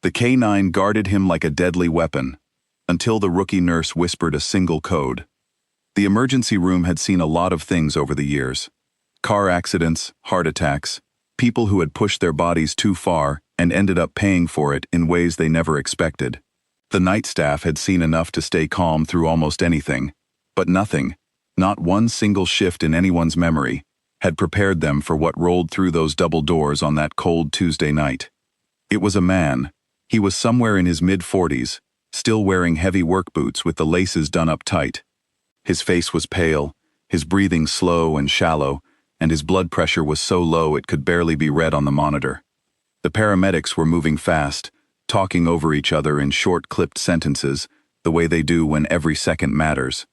The K9 guarded him like a deadly weapon, until the rookie nurse whispered a single code. The emergency room had seen a lot of things over the years. Car accidents, heart attacks, people who had pushed their bodies too far and ended up paying for it in ways they never expected. The night staff had seen enough to stay calm through almost anything, but nothing, not one single shift in anyone's memory, had prepared them for what rolled through those double doors on that cold Tuesday night. It was a man. He was somewhere in his mid-40s, still wearing heavy work boots with the laces done up tight. His face was pale, his breathing slow and shallow, and his blood pressure was so low it could barely be read on the monitor. The paramedics were moving fast, talking over each other in short clipped sentences, the way they do when every second matters.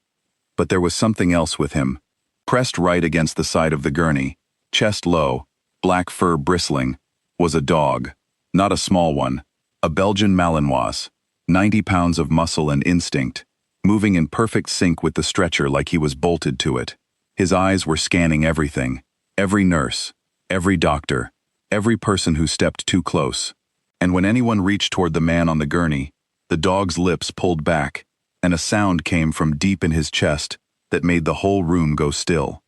But there was something else with him. Pressed right against the side of the gurney, chest low, black fur bristling, was a dog. Not a small one, a Belgian Malinois, 90 pounds of muscle and instinct, moving in perfect sync with the stretcher like he was bolted to it. His eyes were scanning everything, every nurse, every doctor, every person who stepped too close. And when anyone reached toward the man on the gurney, the dog's lips pulled back, and a sound came from deep in his chest that made the whole room go still.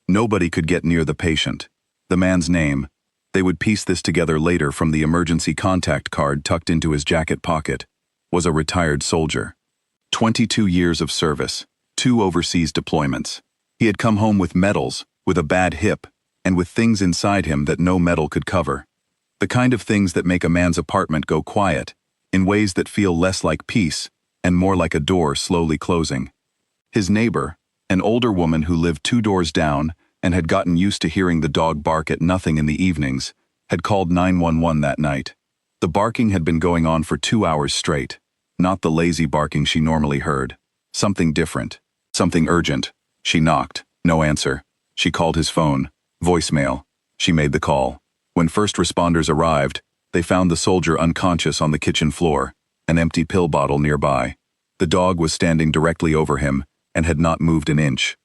Nobody could get near the patient. The man's name, they would piece this together later from the emergency contact card tucked into his jacket pocket, was a retired soldier. 22 years of service, 2 overseas deployments. He had come home with medals, with a bad hip, and with things inside him that no medal could cover. The kind of things that make a man's apartment go quiet, in ways that feel less like peace and more like a door slowly closing. His neighbor, an older woman who lived 2 doors down and had gotten used to hearing the dog bark at nothing in the evenings, had called 911 that night. The barking had been going on for 2 hours straight, not the lazy barking she normally heard. Something different, something urgent. She knocked, no answer. She called his phone, voicemail. She made the call. When first responders arrived, they found the soldier unconscious on the kitchen floor, an empty pill bottle nearby. The dog was standing directly over him and had not moved an inch.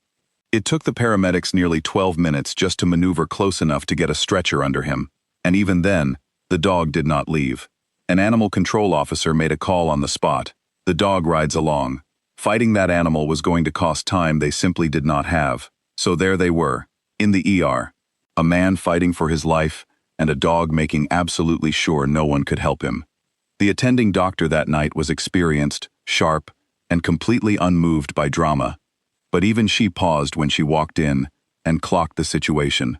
It took the paramedics nearly 12 minutes just to maneuver close enough to get a stretcher under him, and even then, the dog did not leave. An animal control officer made a call on the spot. The dog rides along. Fighting that animal was going to cost time they simply did not have. So there they were, in the ER. A man fighting for his life, and a dog making absolutely sure no one could help him. The attending doctor that night was experienced, sharp, and completely unmoved by drama. But even she paused when she walked in and clocked the situation.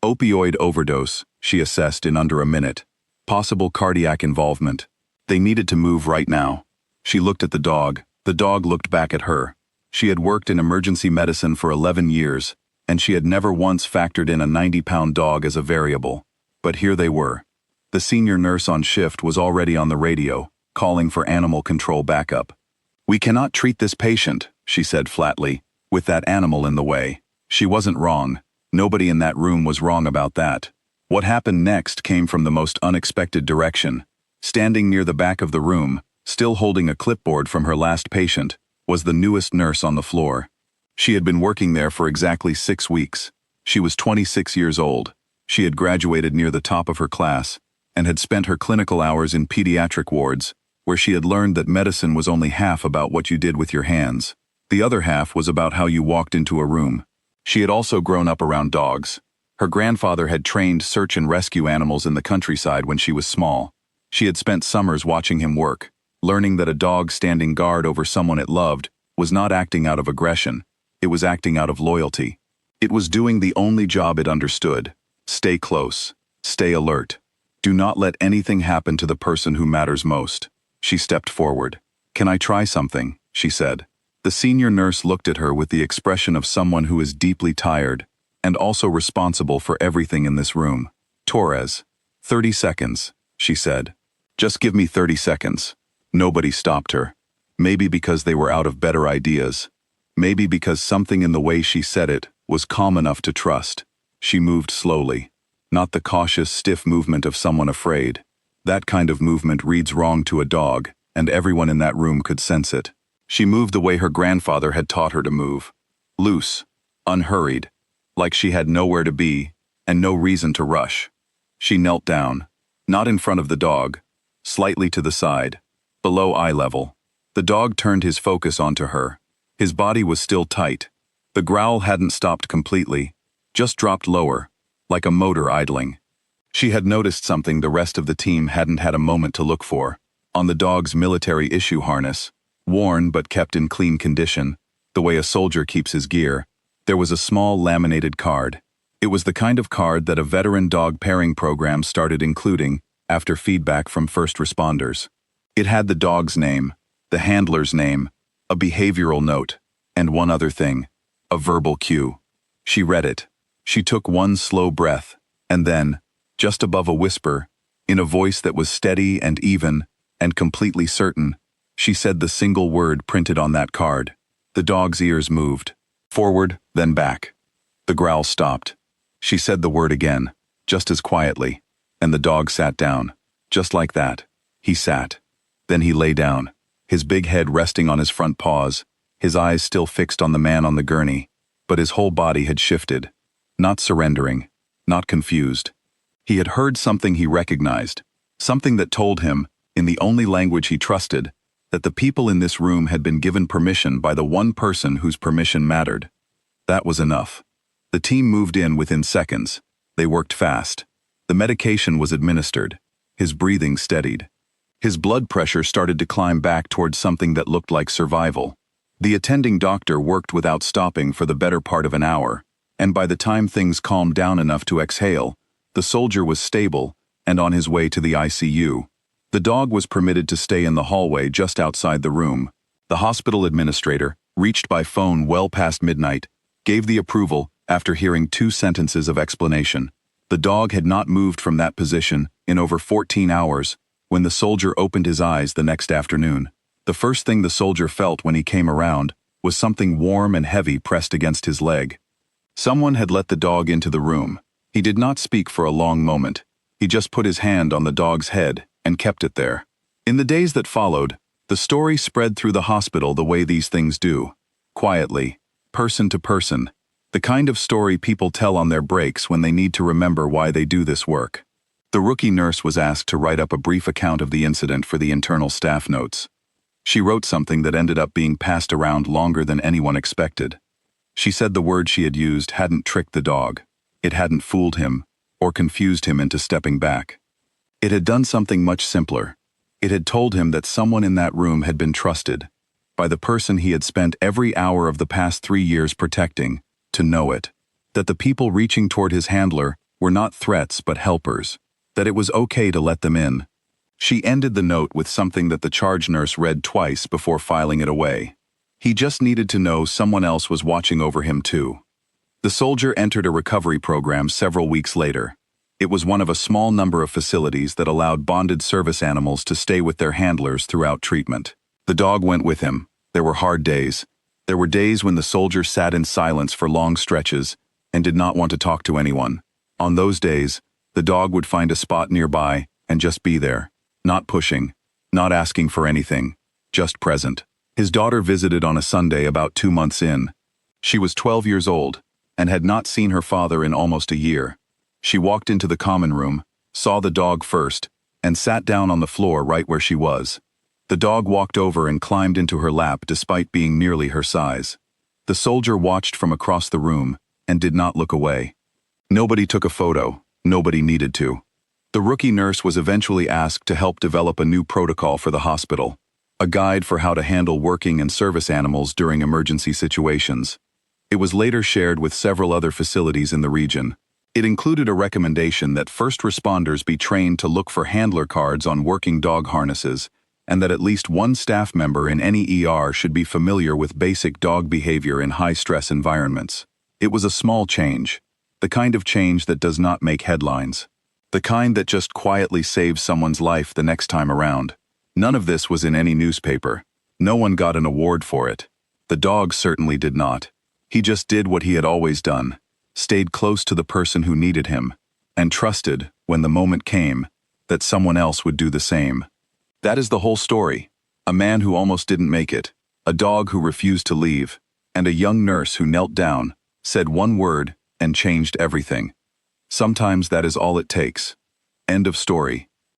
Opioid overdose, she assessed in under a minute. Possible cardiac involvement. They needed to move right now. She looked at the dog. The dog looked back at her. She had worked in emergency medicine for 11 years, and she had never once factored in a 90-pound dog as a variable. But here they were. The senior nurse on shift was already on the radio, calling for animal control backup. "We cannot treat this patient," she said flatly, "with that animal in the way." She wasn't wrong. Nobody in that room was wrong about that. What happened next came from the most unexpected direction. Standing near the back of the room, still holding a clipboard from her last patient, was the newest nurse on the floor. She had been working there for exactly 6 weeks. She was 26 years old. She had graduated near the top of her class, and had spent her clinical hours in pediatric wards, where she had learned that medicine was only half about what you did with your hands. The other half was about how you walked into a room. She had also grown up around dogs. Her grandfather had trained search and rescue animals in the countryside when she was small. She had spent summers watching him work, learning that a dog standing guard over someone it loved was not acting out of aggression, it was acting out of loyalty. It was doing the only job it understood. Stay close. Stay alert. Do not let anything happen to the person who matters most. She stepped forward. "Can I try something?" she said. The senior nurse looked at her with the expression of someone who is deeply tired, and also responsible for everything in this room. "Torres, 30 seconds, she said. "Just give me 30 seconds. Nobody stopped her. Maybe because they were out of better ideas. Maybe because something in the way she said it was calm enough to trust. She moved slowly. Not the cautious, stiff movement of someone afraid. That kind of movement reads wrong to a dog, and everyone in that room could sense it. She moved the way her grandfather had taught her to move. Loose, unhurried, like she had nowhere to be, and no reason to rush. She knelt down, not in front of the dog, slightly to the side, below eye level. The dog turned his focus onto her. His body was still tight. The growl hadn't stopped completely, just dropped lower, like a motor idling. She had noticed something the rest of the team hadn't had a moment to look for. On the dog's military issue harness, worn but kept in clean condition, the way a soldier keeps his gear, there was a small laminated card. It was the kind of card that a veteran dog pairing program started including after feedback from first responders. It had the dog's name, the handler's name, a behavioral note, and one other thing, a verbal cue. She read it. She took one slow breath, and then, just above a whisper, in a voice that was steady and even, and completely certain, she said the single word printed on that card. The dog's ears moved, forward, then back. The growl stopped. She said the word again, just as quietly, and the dog sat down. Just like that. He sat. Then he lay down, his big head resting on his front paws, his eyes still fixed on the man on the gurney, but his whole body had shifted. Not surrendering, not confused. He had heard something he recognized, something that told him, in the only language he trusted, that the people in this room had been given permission by the one person whose permission mattered. That was enough. The team moved in within seconds. They worked fast. The medication was administered. His breathing steadied. His blood pressure started to climb back towards something that looked like survival. The attending doctor worked without stopping for the better part of an hour, and by the time things calmed down enough to exhale, the soldier was stable and on his way to the ICU. The dog was permitted to stay in the hallway just outside the room. The hospital administrator, reached by phone well past midnight, gave the approval after hearing 2 sentences of explanation. The dog had not moved from that position in over 14 hours when the soldier opened his eyes the next afternoon. The first thing the soldier felt when he came around was something warm and heavy pressed against his leg. Someone had let the dog into the room. He did not speak for a long moment. He just put his hand on the dog's head and kept it there. In the days that followed, the story spread through the hospital the way these things do. Quietly, person to person. The kind of story people tell on their breaks when they need to remember why they do this work. The rookie nurse was asked to write up a brief account of the incident for the internal staff notes. She wrote something that ended up being passed around longer than anyone expected. She said the word she had used hadn't tricked the dog. It hadn't fooled him or confused him into stepping back. It had done something much simpler. It had told him that someone in that room had been trusted by the person he had spent every hour of the past 3 years protecting, to know it. That the people reaching toward his handler were not threats but helpers. That it was okay to let them in. She ended the note with something that the charge nurse read twice before filing it away. He just needed to know someone else was watching over him too. The soldier entered a recovery program several weeks later. It was one of a small number of facilities that allowed bonded service animals to stay with their handlers throughout treatment. The dog went with him. There were hard days. There were days when the soldier sat in silence for long stretches and did not want to talk to anyone. On those days, the dog would find a spot nearby and just be there, not pushing, not asking for anything, just present. His daughter visited on a Sunday about 2 months in. She was 12 years old and had not seen her father in almost a year. She walked into the common room, saw the dog first, and sat down on the floor right where she was. The dog walked over and climbed into her lap despite being nearly her size. The soldier watched from across the room and did not look away. Nobody took a photo. Nobody needed to. The rookie nurse was eventually asked to help develop a new protocol for the hospital, a guide for how to handle working and service animals during emergency situations. It was later shared with several other facilities in the region. It included a recommendation that first responders be trained to look for handler cards on working dog harnesses, and that at least one staff member in any ER should be familiar with basic dog behavior in high-stress environments. It was a small change, the kind of change that does not make headlines, the kind that just quietly saves someone's life the next time around. None of this was in any newspaper. No one got an award for it. The dog certainly did not. He just did what he had always done, stayed close to the person who needed him, and trusted, when the moment came, that someone else would do the same. That is the whole story. A man who almost didn't make it, a dog who refused to leave, and a young nurse who knelt down, said one word, and changed everything. Sometimes that is all it takes. End of story.